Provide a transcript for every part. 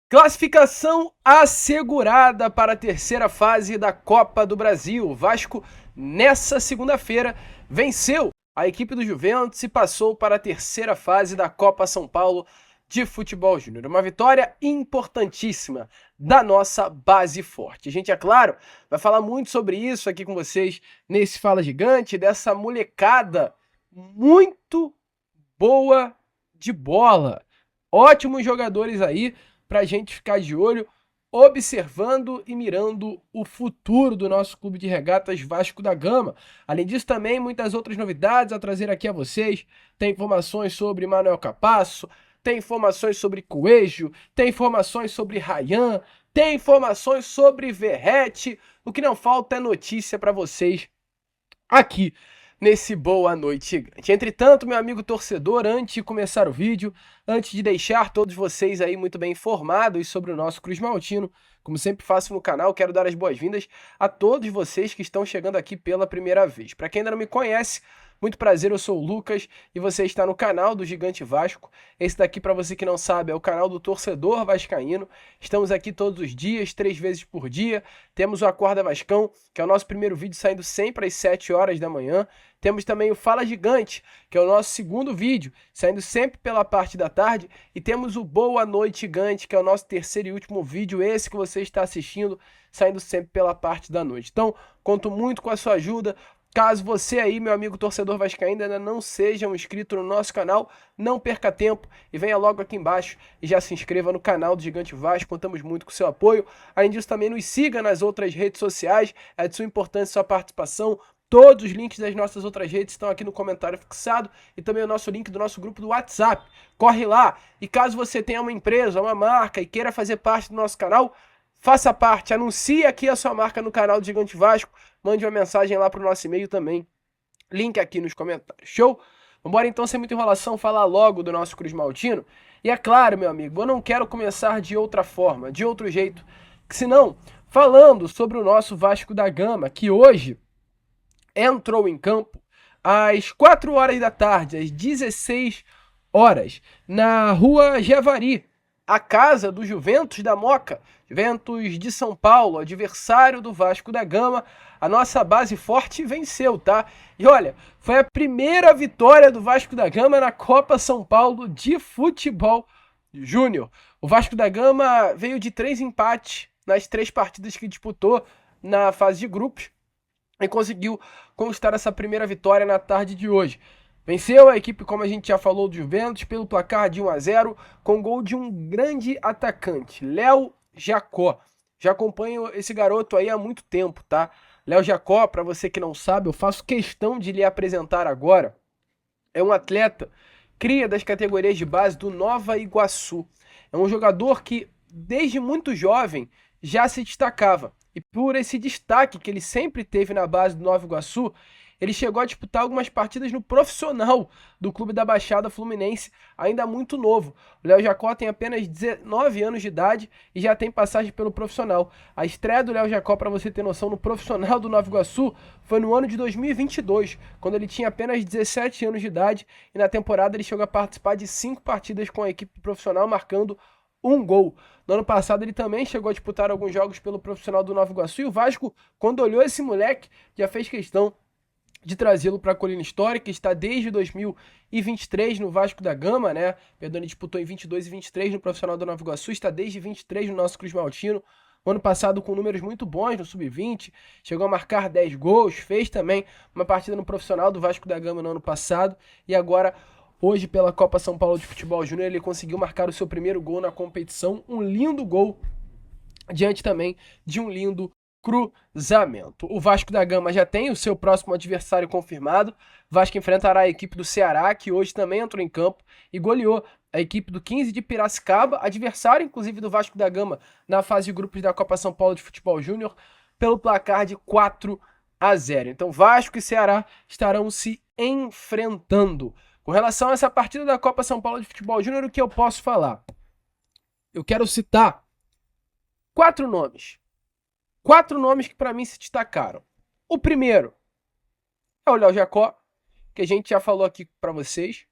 Classificação assegurada para a terceira fase da Copa do Brasil. O Vasco, nessa segunda-feira, venceu a equipe do Juventus e passou para a terceira fase da Copa São Paulo de Futebol Júnior. Uma vitória importantíssima da nossa base forte. A gente, é claro, vai falar muito sobre isso aqui com vocês nesse Fala Gigante, dessa molecada muito boa de bola. Ótimos jogadores aí para a gente ficar de olho, observando e mirando o futuro do nosso clube de regatas Vasco da Gama. Além disso, também muitas outras novidades a trazer aqui a vocês. Tem informações sobre Manuel Capasso, tem informações sobre Coelho, tem informações sobre Ryan, tem informações sobre Verrete. O que não falta é notícia para vocês aqui nesse Boa Noite Gigante. Entretanto, meu amigo torcedor, antes de começar o vídeo, antes de deixar todos vocês aí muito bem informados sobre o nosso Cruz Maltino, como sempre faço no canal, quero dar as boas-vindas a todos vocês que estão chegando aqui pela primeira vez. Para quem ainda não me conhece, muito prazer, eu sou o Lucas e você está no canal do Gigante Vasco. Esse daqui, para você que não sabe, é o canal do torcedor vascaíno. Estamos aqui todos os dias, 3 vezes por dia. Temos o Acorda Vascão, que é o nosso primeiro vídeo saindo sempre às 7 horas da manhã. Temos também o Fala Gigante, que é o nosso segundo vídeo, saindo sempre pela parte da tarde. E temos o Boa Noite Gigante, que é o nosso terceiro e último vídeo, esse que você está assistindo, saindo sempre pela parte da noite. Então, conto muito com a sua ajuda. Caso você aí, meu amigo torcedor vascaíno, ainda não seja um inscrito no nosso canal, não perca tempo e venha logo aqui embaixo e já se inscreva no canal do Gigante Vasco. Contamos muito com o seu apoio. Além disso, também nos siga nas outras redes sociais. É de sua importância sua participação. Todos os links das nossas outras redes estão aqui no comentário fixado e também o nosso link do nosso grupo do WhatsApp. Corre lá! E caso você tenha uma empresa, uma marca e queira fazer parte do nosso canal, faça parte, anuncie aqui a sua marca no canal do Gigante Vasco, mande uma mensagem lá para o nosso e-mail também, link aqui nos comentários, show? Vambora então, sem muita enrolação, falar logo do nosso Cruz Maltino. E é claro, meu amigo, eu não quero começar de outra forma, de outro jeito, que senão, falando sobre o nosso Vasco da Gama, que hoje entrou em campo às 4 horas da tarde, às 16 horas, na rua Javari, a casa do Juventus da Moca, Juventus de São Paulo, adversário do Vasco da Gama. A nossa base forte venceu, tá? E olha, foi a primeira vitória do Vasco da Gama na Copa São Paulo de Futebol Júnior. O Vasco da Gama veio de 3 empates nas 3 partidas que disputou na fase de grupos e conseguiu conquistar essa primeira vitória na tarde de hoje. Venceu a equipe, como a gente já falou, do Juventus, pelo placar de 1-0, com gol de um grande atacante, Léo Jacó. Já acompanho esse garoto aí há muito tempo, tá? Léo Jacó, para você que não sabe, eu faço questão de lhe apresentar agora. É um atleta, cria das categorias de base do Nova Iguaçu. É um jogador que, desde muito jovem, já se destacava. E por esse destaque que ele sempre teve na base do Nova Iguaçu, ele chegou a disputar algumas partidas no profissional do Clube da Baixada Fluminense, ainda muito novo. O Léo Jacó tem apenas 19 anos de idade e já tem passagem pelo profissional. A estreia do Léo Jacó, para você ter noção, no profissional do Nova Iguaçu foi no ano de 2022, quando ele tinha apenas 17 anos de idade, e na temporada ele chegou a participar de 5 partidas com a equipe profissional, marcando um gol. No ano passado ele também chegou a disputar alguns jogos pelo profissional do Nova Iguaçu, e o Vasco, quando olhou esse moleque, já fez questão de trazê-lo para a Colina Histórica. Está desde 2023 no Vasco da Gama, né? Perdão, ele disputou em 22 e 23 no profissional do Nova Iguaçu, está desde 23 no nosso Cruz Maltino. O ano passado com números muito bons no Sub-20, chegou a marcar 10 gols, fez também uma partida no profissional do Vasco da Gama no ano passado, e agora, hoje, pela Copa São Paulo de Futebol Júnior, ele conseguiu marcar o seu primeiro gol na competição, um lindo gol, diante também de um lindo cruzamento. O Vasco da Gama já tem o seu próximo adversário confirmado. O Vasco enfrentará a equipe do Ceará, que hoje também entrou em campo e goleou a equipe do 15 de Piracicaba, adversário inclusive do Vasco da Gama na fase de grupos da Copa São Paulo de Futebol Júnior, pelo placar de 4-0. Então Vasco e Ceará estarão se enfrentando. Com relação a essa partida da Copa São Paulo de Futebol Júnior, o que eu posso falar? Eu quero citar 4 nomes. 4 nomes que para mim se destacaram. O primeiro é o Léo Jacó, que a gente já falou aqui para vocês.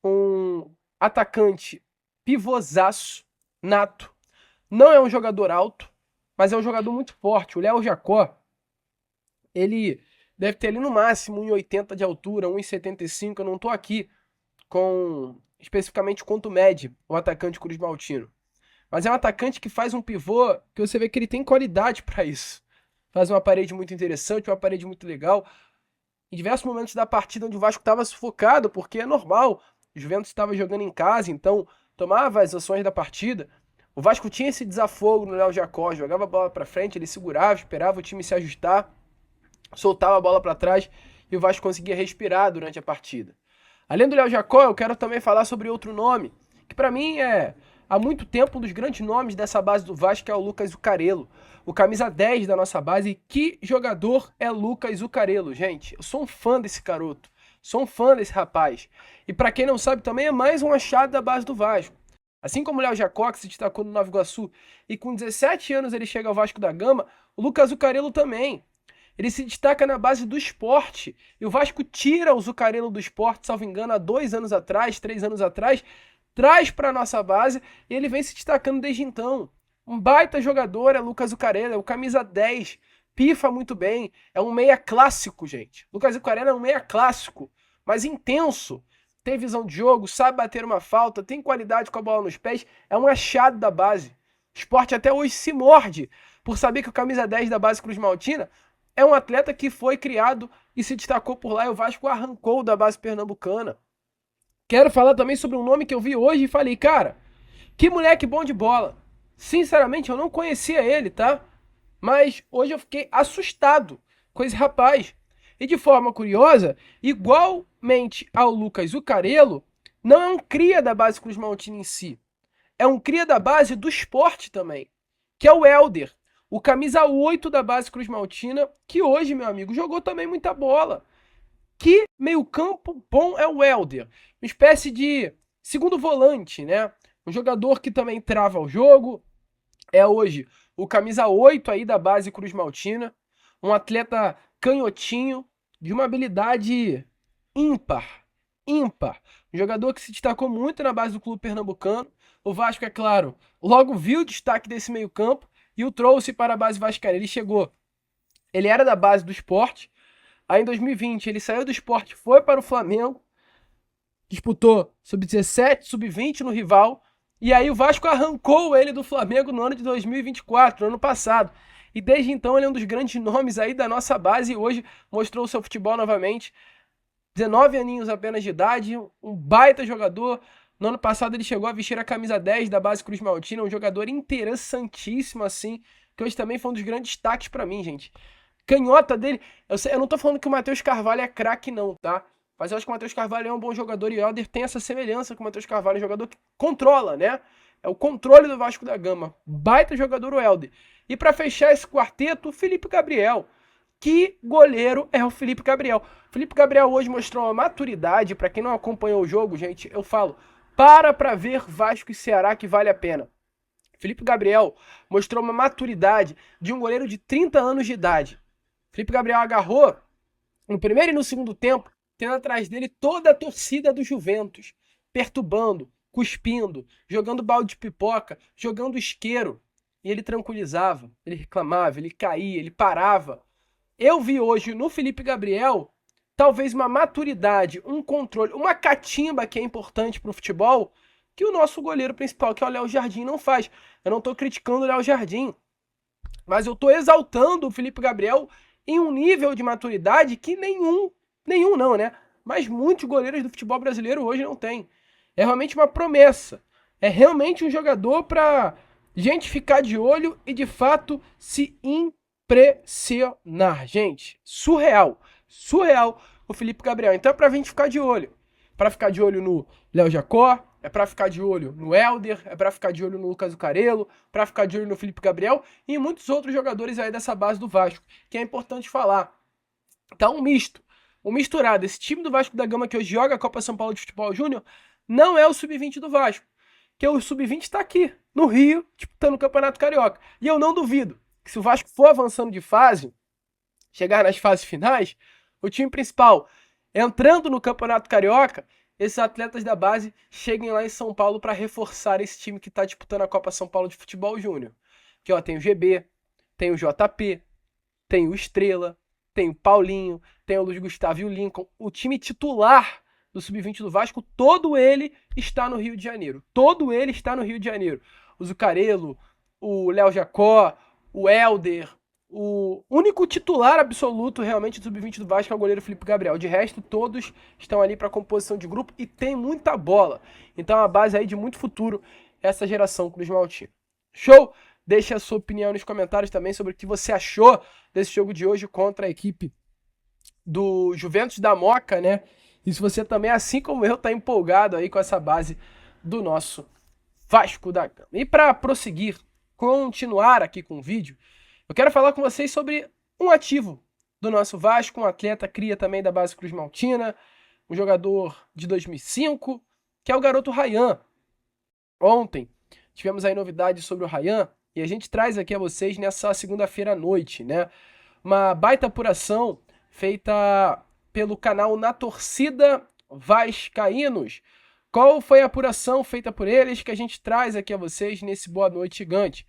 Um atacante pivôzaço, nato. Não é um jogador alto, mas é um jogador muito forte. O Léo Jacó, ele deve ter ali no máximo 1,80 de altura, 1,75. Eu não tô aqui com especificamente quanto mede o atacante Cruz Maltino. Mas é um atacante que faz um pivô que você vê que ele tem qualidade para isso. Faz uma parede muito interessante, uma parede muito legal. Em diversos momentos da partida onde o Vasco estava sufocado, porque é normal, o Juventus estava jogando em casa, então tomava as ações da partida. O Vasco tinha esse desafogo no Léo Jacó, jogava a bola para frente, ele segurava, esperava o time se ajustar, soltava a bola para trás e o Vasco conseguia respirar durante a partida. Além do Léo Jacó, eu quero também falar sobre outro nome, que para mim é há muito tempo um dos grandes nomes dessa base do Vasco, que é o Lucas Zucarello, o camisa 10 da nossa base. Que jogador é Lucas Zucarello, gente? Eu sou um fã desse garoto, sou um fã desse rapaz. E para quem não sabe, também é mais um achado da base do Vasco. Assim como o Léo Jacó, que se destacou no Nova Iguaçu, e com 17 anos ele chega ao Vasco da Gama, o Lucas Zucarello também. Ele se destaca na base do Sport. E o Vasco tira o Zucarello do Sport, salvo engano, há 2 anos atrás, 3 anos atrás, traz para a nossa base e ele vem se destacando desde então. Um baita jogador é Lucas Zucarello, é o camisa 10, pifa muito bem, é um meia clássico, gente. Lucas Zucarello é um meia clássico, mas intenso. Tem visão de jogo, sabe bater uma falta, tem qualidade com a bola nos pés, é um achado da base. O Sport até hoje se morde por saber que o camisa 10 da base Cruz Maltina é um atleta que foi criado e se destacou por lá e o Vasco arrancou da base pernambucana. Quero falar também sobre um nome que eu vi hoje e falei, cara, que moleque bom de bola. Sinceramente, eu não conhecia ele, tá? Mas hoje eu fiquei assustado com esse rapaz. E de forma curiosa, igualmente ao Lucas Zucarello, não é um cria da base Cruz Maltina em si. É um cria da base do Sport também, que é o Helder, o camisa 8 da base Cruz Maltina, que hoje, meu amigo, jogou também muita bola. Que meio-campo bom é o Helder, uma espécie de segundo volante, né? Um jogador que também trava o jogo, é hoje o camisa 8 aí da base Cruz Maltina, um atleta canhotinho, de uma habilidade ímpar, ímpar. Um jogador que se destacou muito na base do clube pernambucano. O Vasco, é claro, logo viu o destaque desse meio-campo e o trouxe para a base vascaína. Ele chegou, ele era da base do Sport. Aí em 2020 ele saiu do Sport, foi para o Flamengo, disputou sub-17, sub-20 no rival, e aí o Vasco arrancou ele do Flamengo no ano de 2024, no ano passado. E desde então ele é um dos grandes nomes aí da nossa base e hoje mostrou o seu futebol novamente. 19 aninhos apenas de idade, um baita jogador. No ano passado ele chegou a vestir a camisa 10 da base Cruz Maltina, um jogador interessantíssimo assim, que hoje também foi um dos grandes destaques para mim, gente. Canhota dele, eu não tô falando que o Matheus Carvalho é craque não, tá? Mas eu acho que o Matheus Carvalho é um bom jogador e o Helder tem essa semelhança com o Matheus Carvalho, um jogador que controla, né? É o controle do Vasco da Gama. Baita jogador o Helder. E para fechar esse quarteto, o Felipe Gabriel. Que goleiro é o Felipe Gabriel? O Felipe Gabriel hoje mostrou uma maturidade, para quem não acompanhou o jogo, gente, eu falo, para ver Vasco e Ceará que vale a pena. Felipe Gabriel mostrou uma maturidade de um goleiro de 30 anos de idade. Felipe Gabriel agarrou no primeiro e no segundo tempo, tendo atrás dele toda a torcida do Juventus, perturbando, cuspindo, jogando balde de pipoca, jogando isqueiro. E ele tranquilizava, ele reclamava, ele caía, ele parava. Eu vi hoje no Felipe Gabriel talvez uma maturidade, um controle, uma catimba que é importante para o futebol, que o nosso goleiro principal, que é o Léo Jardim, não faz. Eu não estou criticando o Léo Jardim, mas eu estou exaltando o Felipe Gabriel em um nível de maturidade que nenhum não, né? Mas muitos goleiros do futebol brasileiro hoje não têm. É realmente uma promessa. É realmente um jogador para gente ficar de olho e de fato se impressionar, gente. Surreal. Surreal o Felipe Gabriel. Então é pra gente ficar de olho. Para ficar de olho no Léo Jacó, é para ficar de olho no Helder, é para ficar de olho no Lucas Zucarello, para ficar de olho no Felipe Gabriel e em muitos outros jogadores aí dessa base do Vasco, que é importante falar. Tá um misto, um misturado. Esse time do Vasco da Gama que hoje joga a Copa São Paulo de Futebol Júnior não é o sub-20 do Vasco, que o sub-20 está aqui, no Rio, disputando o Campeonato Carioca. E eu não duvido que se o Vasco for avançando de fase, chegar nas fases finais, o time principal entrando no Campeonato Carioca, esses atletas da base cheguem lá em São Paulo para reforçar esse time que está disputando a Copa São Paulo de Futebol Júnior. Que ó, tem o GB, tem o JP, tem o Estrela, tem o Paulinho, tem o Luiz Gustavo e o Lincoln. O time titular do Sub-20 do Vasco, todo ele está no Rio de Janeiro. Todo ele está no Rio de Janeiro. O Zucarello, o Léo Jacó, o Helder. O único titular absoluto realmente do Sub-20 do Vasco é o goleiro Felipe Gabriel. De resto, todos estão ali para composição de grupo e tem muita bola. Então é uma base aí de muito futuro essa geração Cruz Maltino. Show? Deixe a sua opinião nos comentários também sobre o que você achou desse jogo de hoje contra a equipe do Juventus da Moca, né? E se você também, assim como eu, tá empolgado aí com essa base do nosso Vasco da Gama. E para prosseguir, continuar aqui com o vídeo, eu quero falar com vocês sobre um ativo do nosso Vasco, um atleta cria também da base Cruz Maltina, um jogador de 2005, que é o garoto Ryan. Ontem tivemos aí novidades sobre o Ryan e a gente traz aqui a vocês nessa segunda-feira à noite, né? Uma baita apuração feita pelo canal Na Torcida Vascaínos. Qual foi a apuração feita por eles que a gente traz aqui a vocês nesse Boa Noite Gigante?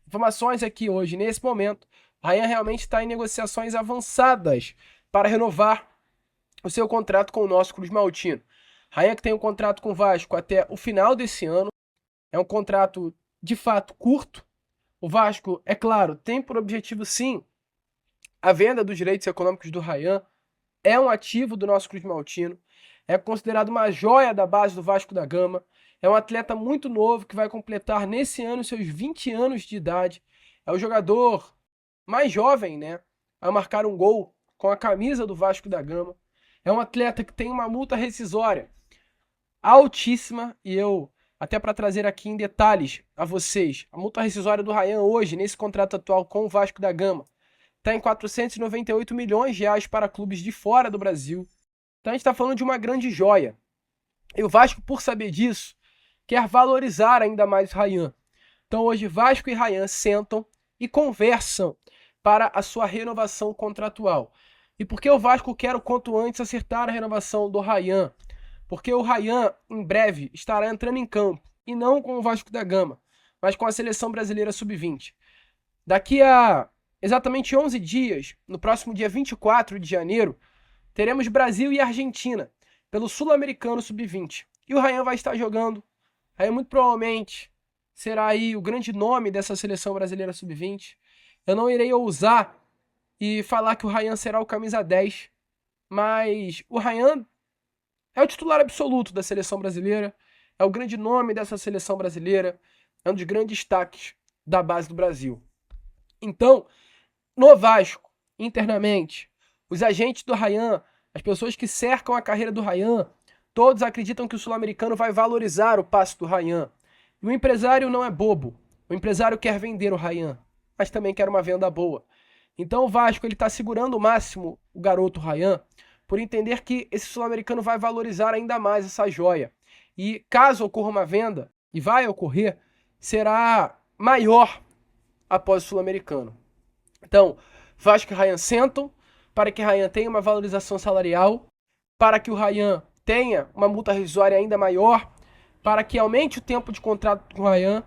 Informações aqui hoje, nesse momento, Ryan realmente está em negociações avançadas para renovar o seu contrato com o nosso Cruz Maltino. Ryan que tem um contrato com o Vasco até o final desse ano, é um contrato de fato curto. O Vasco, é claro, tem por objetivo sim a venda dos direitos econômicos do Ryan, é um ativo do nosso Cruz Maltino, é considerado uma joia da base do Vasco da Gama, é um atleta muito novo que vai completar nesse ano seus 20 anos de idade, é o jogador mais jovem, né, a marcar um gol com a camisa do Vasco da Gama, é um atleta que tem uma multa rescisória altíssima e eu, até para trazer aqui em detalhes a vocês, a multa rescisória do Ryan hoje, nesse contrato atual com o Vasco da Gama, está em 498 milhões de reais para clubes de fora do Brasil. Então a gente está falando de uma grande joia. E o Vasco, por saber disso, quer valorizar ainda mais o Ryan. Então hoje Vasco e Ryan sentam e conversam para a sua renovação contratual. E por que o Vasco quer o quanto antes acertar a renovação do Ryan? Porque o Ryan, em breve, estará entrando em campo, e não com o Vasco da Gama, mas com a Seleção Brasileira Sub-20. Daqui a exatamente 11 dias, no próximo dia 24 de janeiro, teremos Brasil e Argentina, pelo Sul-Americano Sub-20. E o Ryan vai estar jogando. Ryan muito provavelmente será aí o grande nome dessa Seleção Brasileira Sub-20. Eu não irei ousar e falar que o Ryan será o camisa 10, mas o Ryan é o titular absoluto da seleção brasileira, é o grande nome dessa seleção brasileira, é um dos grandes destaques da base do Brasil. Então, no Vasco, internamente, os agentes do Ryan, as pessoas que cercam a carreira do Ryan, todos acreditam que o sul-americano vai valorizar o passe do Ryan. E o empresário não é bobo. O empresário quer vender o Ryan, mas também quer uma venda boa. Então o Vasco está segurando o máximo o garoto Ryan, por entender que esse sul-americano vai valorizar ainda mais essa joia. E caso ocorra uma venda, e vai ocorrer, será maior após o sul-americano. Então, Vasco e Ryan sentam para que Ryan tenha uma valorização salarial, para que o Ryan tenha uma multa rescisória ainda maior, para que aumente o tempo de contrato com o Ryan,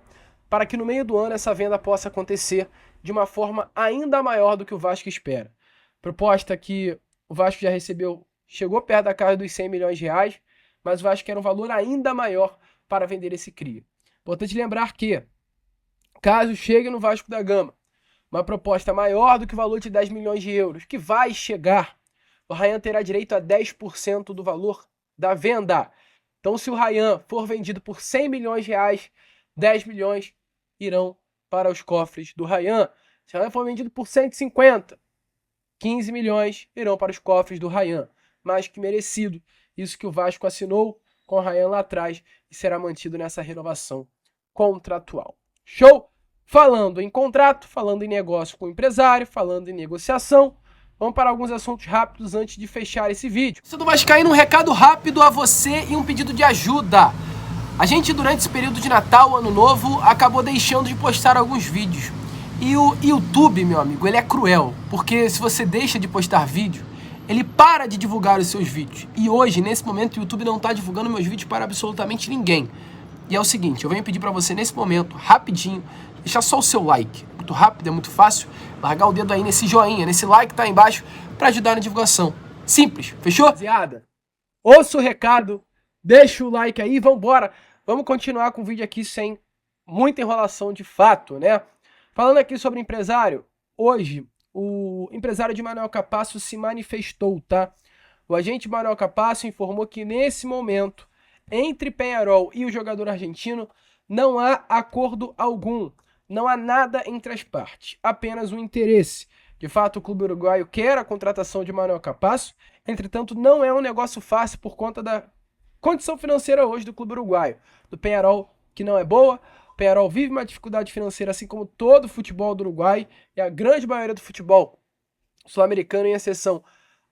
para que no meio do ano essa venda possa acontecer de uma forma ainda maior do que o Vasco espera. Proposta que o Vasco já recebeu, chegou perto da casa dos 100 milhões de reais, mas o Vasco quer um valor ainda maior para vender esse cria. Importante lembrar que, caso chegue no Vasco da Gama uma proposta maior do que o valor de 10 milhões de euros, que vai chegar, o Ryan terá direito a 10% do valor da venda. Então, se o Ryan for vendido por 100 milhões de reais, 10 milhões irão para os cofres do Ryan. Se o Ryan for vendido por 150, 15 milhões irão para os cofres do Ryan. Mais que merecido. Isso que o Vasco assinou com o Ryan lá atrás e será mantido nessa renovação contratual. Show? Falando em contrato, falando em negócio com o empresário, falando em negociação, vamos para alguns assuntos rápidos antes de fechar esse vídeo. Isso do Vascaíno, um recado rápido a você e um pedido de ajuda. A gente, durante esse período de Natal, Ano Novo, acabou deixando de postar alguns vídeos. E o YouTube, meu amigo, ele é cruel, porque se você deixa de postar vídeo, ele para de divulgar os seus vídeos. E hoje, nesse momento, o YouTube não está divulgando meus vídeos para absolutamente ninguém. E é o seguinte, eu venho pedir para você nesse momento, rapidinho, deixar só o seu like. Muito rápido, é muito fácil. Largar o dedo aí nesse joinha, nesse like que tá aí embaixo, para ajudar na divulgação. Simples, fechou? Rapaziada, ouça o recado, deixa o like aí, vambora. Vamos continuar com o vídeo aqui sem muita enrolação de fato, né? Falando aqui sobre empresário, hoje o empresário de Manuel Capasso se manifestou, tá? O agente Manuel Capasso informou que nesse momento, entre Peñarol e o jogador argentino, não há acordo algum, não há nada entre as partes, apenas um interesse. De fato, o clube uruguaio quer a contratação de Manuel Capasso, entretanto, não é um negócio fácil por conta da condição financeira hoje do clube uruguaio, do Peñarol, que não é boa. O Peñarol vive uma dificuldade financeira, assim como todo o futebol do Uruguai e a grande maioria do futebol sul-americano, em exceção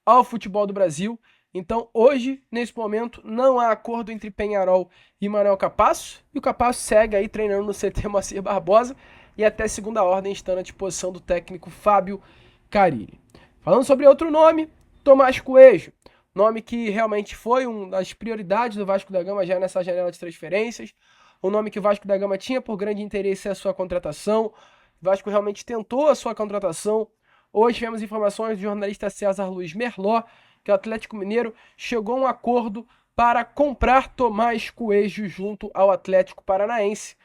ao futebol do Brasil. Então, hoje, nesse momento, não há acordo entre Peñarol e Manuel Capasso, e o Capasso segue aí treinando no CT Moacir Barbosa e até segunda ordem estando à disposição do técnico Fábio Carille. Falando sobre outro nome, Tomás Coelho, nome que realmente foi uma das prioridades do Vasco da Gama já nessa janela de transferências, o nome que o Vasco da Gama tinha por grande interesse é a sua contratação. O Vasco realmente tentou a sua contratação. Hoje tivemos informações do jornalista César Luiz Merló que o Atlético Mineiro chegou a um acordo para comprar Tomás Coelho junto ao Atlético Paranaense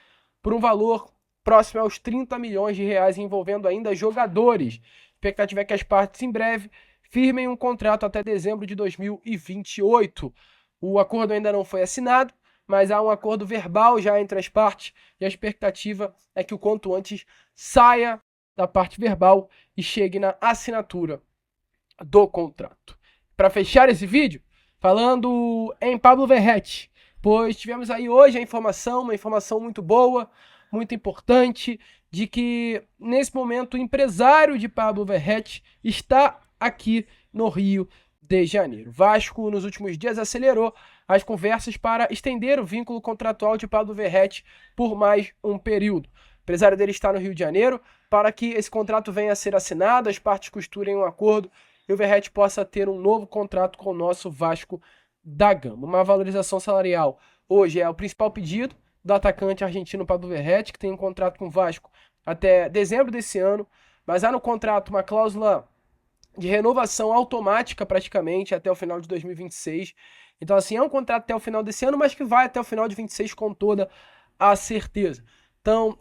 por um valor próximo aos 30 milhões de reais, envolvendo ainda jogadores. A expectativa é que as partes em breve firmem um contrato até dezembro de 2028. O acordo ainda não foi assinado, mas há um acordo verbal já entre as partes e a expectativa é que o quanto antes saia da parte verbal e chegue na assinatura do contrato. Para fechar esse vídeo, falando em Pablo Verratti, pois tivemos aí hoje uma informação muito boa, muito importante, de que nesse momento o empresário de Pablo Verratti está aqui no Rio de Janeiro. Vasco, nos últimos dias, acelerou as conversas para estender o vínculo contratual de Pablo Verratti por mais um período. O empresário dele está no Rio de Janeiro para que esse contrato venha a ser assinado, as partes costurem um acordo e o Verratti possa ter um novo contrato com o nosso Vasco da Gama. Uma valorização salarial hoje é o principal pedido do atacante argentino Pablo Verratti, que tem um contrato com o Vasco até dezembro desse ano, mas há no contrato uma cláusula de renovação automática praticamente até o final de 2026. Então, assim, é um contrato até o final desse ano, mas que vai até o final de 26 com toda a certeza. Então,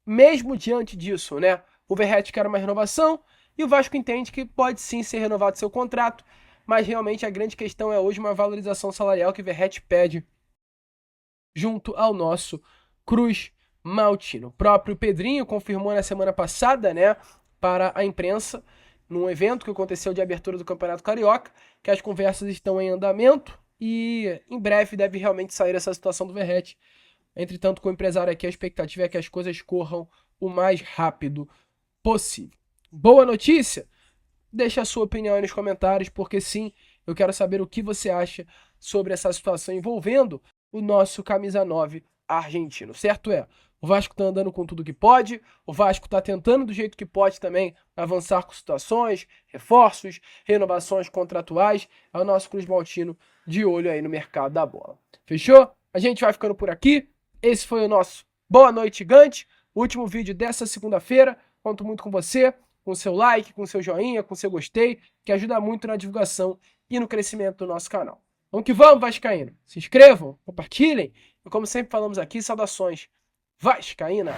mesmo diante disso, né, o Verratti quer uma renovação e o Vasco entende que pode sim ser renovado seu contrato, mas realmente a grande questão é hoje uma valorização salarial que o Verratti pede junto ao nosso Cruz Maltino. O próprio Pedrinho confirmou na semana passada, né, para a imprensa, num evento que aconteceu de abertura do Campeonato Carioca, que as conversas estão em andamento e em breve deve realmente sair essa situação do Verratti. Entretanto, com o empresário aqui, a expectativa é que as coisas corram o mais rápido possível. Boa notícia? Deixa a sua opinião aí nos comentários, porque sim, eu quero saber o que você acha sobre essa situação envolvendo o nosso camisa 9 argentino. Certo é, o Vasco tá andando com tudo que pode, o Vasco tá tentando do jeito que pode também avançar com situações, reforços, renovações contratuais. É o nosso Cruz Maltino de olho aí no mercado da bola. Fechou? A gente vai ficando por aqui. Esse foi o nosso Boa Noite Gigante, o último vídeo dessa segunda-feira. Conto muito com você, com seu like, com seu joinha, com seu gostei, que ajuda muito na divulgação e no crescimento do nosso canal. Vamos que vamos, vascaíno. Se inscrevam, compartilhem. E como sempre falamos aqui, saudações vascaína.